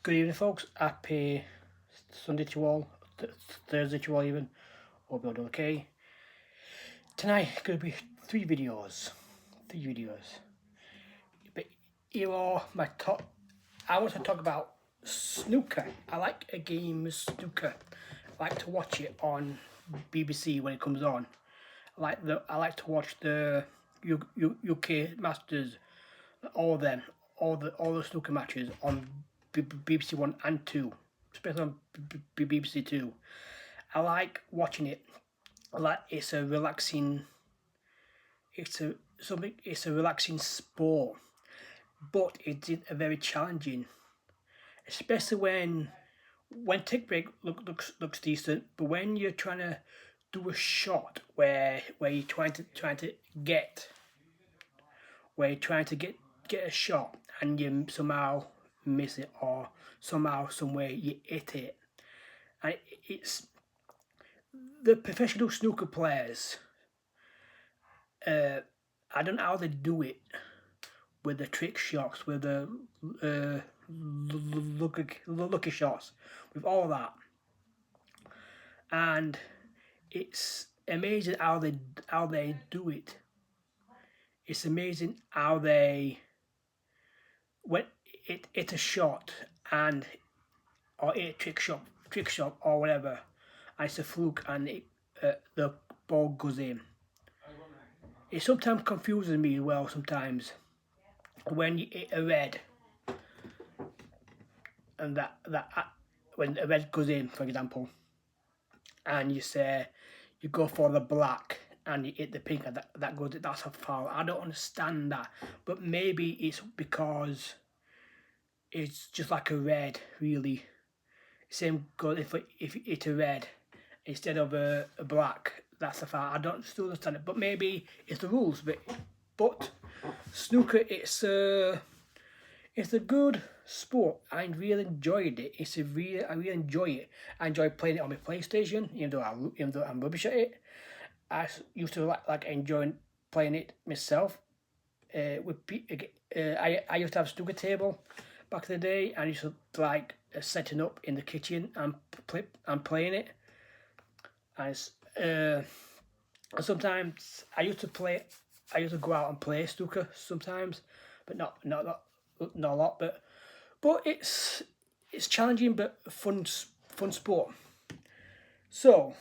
Good evening, folks. Happy Sunday to all, Thursday to all even. Hope you're doing okay. Tonight, going to be three videos. But here are my top. I want to talk about snooker. I like a game of snooker. I like to watch it on BBC when it comes on. I like to watch the UK Masters, all of them, all the snooker matches on BBC One and Two, especially on BBC Two. I like watching it. It's a relaxing. It's a relaxing sport, but it's a very challenging, especially when take break looks decent, but when you're trying to do a shot where you're trying to get where you're trying to get a shot and you somehow miss it, or somehow somewhere you hit it, and it's the professional snooker players. I don't know how they do it with the trick shots, with the lucky shots, with all that, and it's amazing how they do it. It's amazing how they when it's a shot and or a trick shot or whatever, and it's a fluke and the ball goes in. It sometimes confuses me as well. Sometimes when you hit a red and when a red goes in, for example, and you go for the black and you hit the pink and that's a foul. I don't understand that, but maybe it's because it's just like a red, really. Same goes if you hit a red instead of a black, that's a foul. I don't still understand it, but maybe it's the rules. But snooker, it's a good sport. I really enjoyed it. I really enjoy it. I enjoy playing it on my PlayStation, even though I'm rubbish at it. I used to like enjoying playing it myself. I used to have a snooker table back in the day, and I used to like setting up in the kitchen and playing it. And sometimes I used to go out and play snooker sometimes, but not a lot. But it's challenging but fun sport. So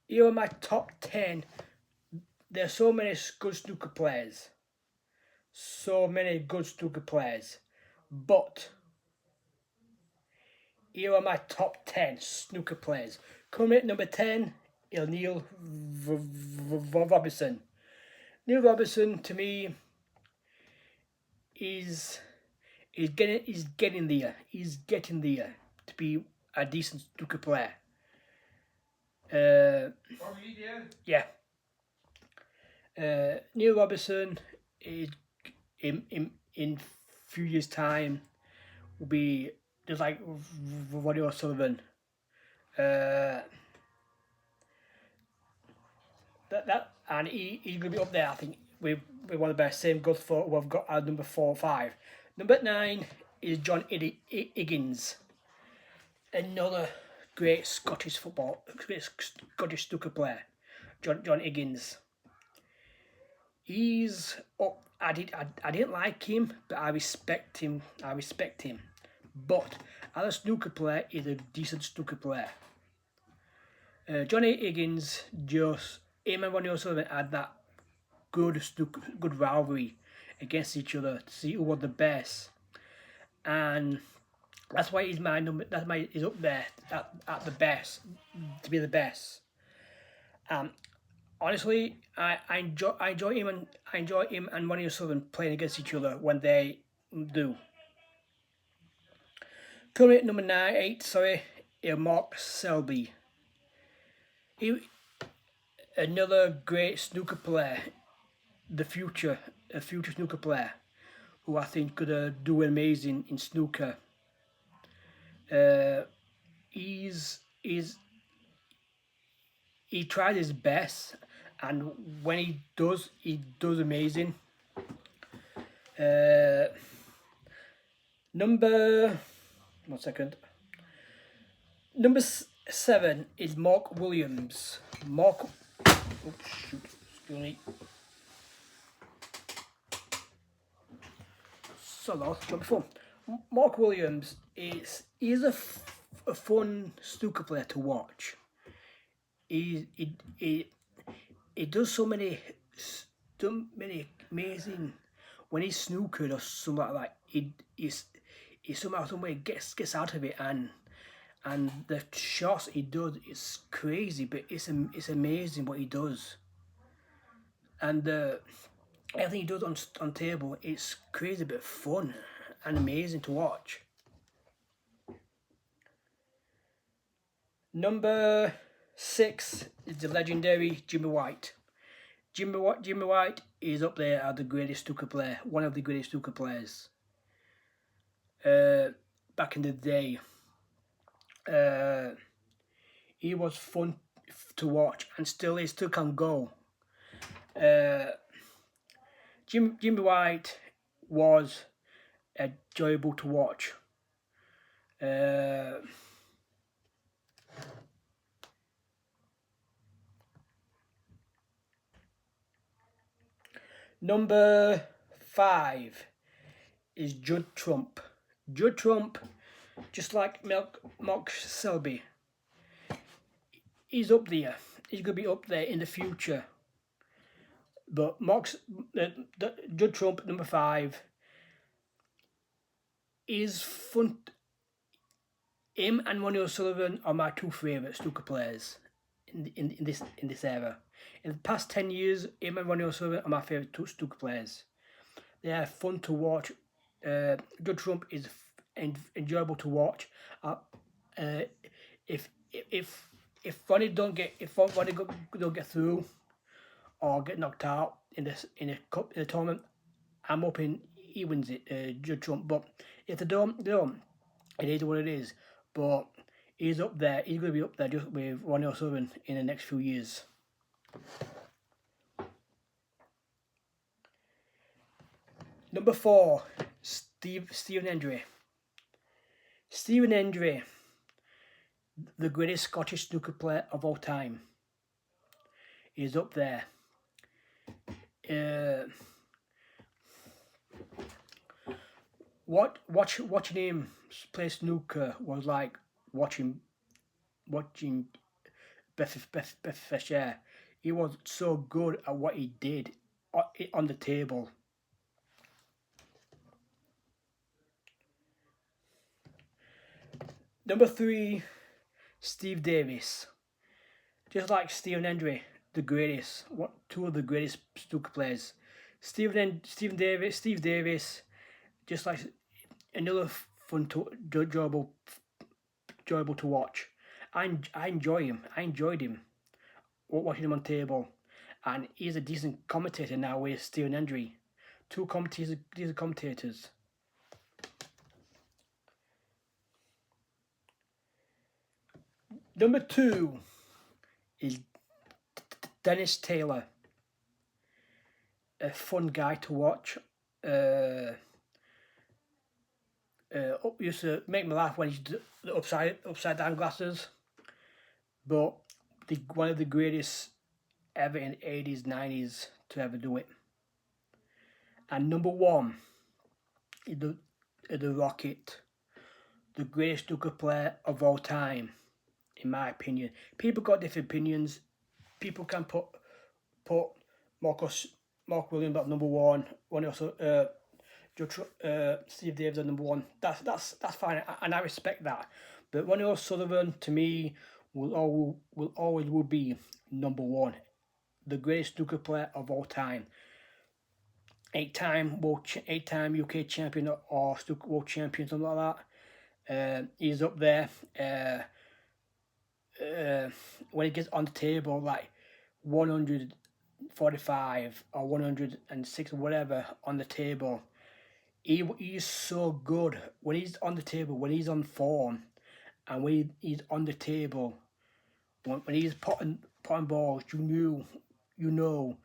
here are my top 10. There's so many good snooker players. But here are my top 10 snooker players. Coming at number 10 is Neil Robinson. Neil Robinson, to me, is getting there. He's getting there to be a decent snooker player. Yeah. Neil Robinson is in few years' time will be just like Ronnie O'Sullivan. And he's gonna be up there. I think with one of the best. Same goes for we've got our number 4 or 5. Number 9 is John Higgins, another great Scottish snooker player. John Higgins. He's up. I didn't like him, but I respect him. But as a snooker player, he's a decent snooker player. Johnny Higgins, him and Ronnie O'Sullivan had that good rivalry against each other to see who was the best, and that's why he's my number. He's up there at the best, to be the best. Honestly, I enjoy him and Ronnie O'Sullivan playing against each other when they do. Currently at number 8, is Mark Selby. Another great snooker player, a future snooker player, who I think could do amazing in snooker. He tried his best, and when he does amazing. Number 1 second. Number 7 is Mark Williams. Oops, shoot, excuse me. So number 4. Mark Williams is a fun snooker player to watch. He does so many amazing, when he's snookered or something like that. He somehow somewhere gets out of it, and the shots he does is crazy, but it's amazing what he does, and everything he does on table, it's crazy but fun and amazing to watch. Number 6 is the legendary Jimmy White. Jimmy White is up there as the greatest snooker player, one of the greatest snooker players. Back in the day, he was fun to watch and still can go. Jimmy White was enjoyable to watch. Number 5 is Judd Trump. Judd Trump, just like Mark Selby, he's up there. He's going to be up there in the future. But Judd Trump, number 5, is fun. Him and Ronnie O'Sullivan are my 2 favourite snooker players in this era. In the past 10 years, him and Ronnie O'Sullivan are my favourite 2 snooker players. They are fun to watch. Judd Trump is enjoyable to watch. If Ronnie don't get through or get knocked out in the tournament, I'm hoping he wins it, Judd Trump. But if they don't, it is what it is. But he's up there. He's going to be up there just with Ronnie O'Sullivan in the next few years. Number 4, Stephen Hendry. Stephen Hendry, the greatest Scottish snooker player of all time, is up there. Watching him play snooker was like watching Beth Fischer. He was so good at what he did on the table. Number 3, Steve Davis. Just like Stephen Hendry, the greatest, 2 of the greatest snooker players. Steve Davis, just like another fun enjoyable to watch. I enjoy him. I enjoyed him watching him on table, and he's a decent commentator now with Stephen Hendry. 2 commentators. Number 2 is Dennis Taylor. A fun guy to watch. Used to make me laugh when he's the upside down glasses. But one of the greatest ever in the 80s, 90s to ever do it. And number 1 is the Rocket, the greatest snooker player of all time, in my opinion. People got different opinions. People can put Mark Williams at number 1. One also Steve Davis at number 1. That's fine, and I respect that. But Ronnie O'Sullivan, to me, will always be number 1, the greatest snooker player of all time. 8-time UK champion or snooker world champion, something like that. He's up there. When he gets on the table, like 145 or 106 or whatever on the table, he's so good when he's on the table, when he's on form, and when he's on the table, when he's potting balls, you know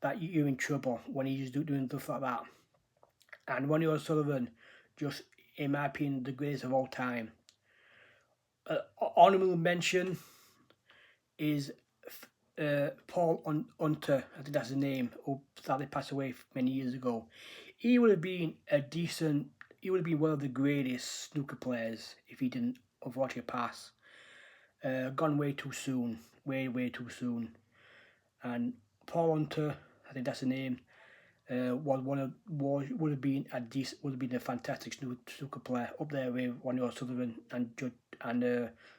that you're in trouble when he's doing stuff like that. And Ronnie O'Sullivan, just in my opinion, the greatest of all time. Honourable mention is Paul Hunter, I think that's his name, who sadly passed away many years ago. He would have been he would have been one of the greatest snooker players if he didn't unfortunately pass. Gone way too soon, way too soon. And Paul Hunter, I think that's the name, would have been a fantastic snooker player, up there with Ronnie O'Sullivan and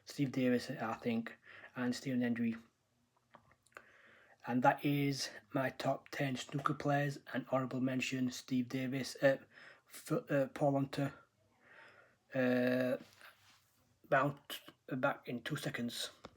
Steve Davis, I think, and Stephen Hendry. And that is my top 10 snooker players. And honourable mention: Steve Davis, Paul Hunter. Back in 2 seconds.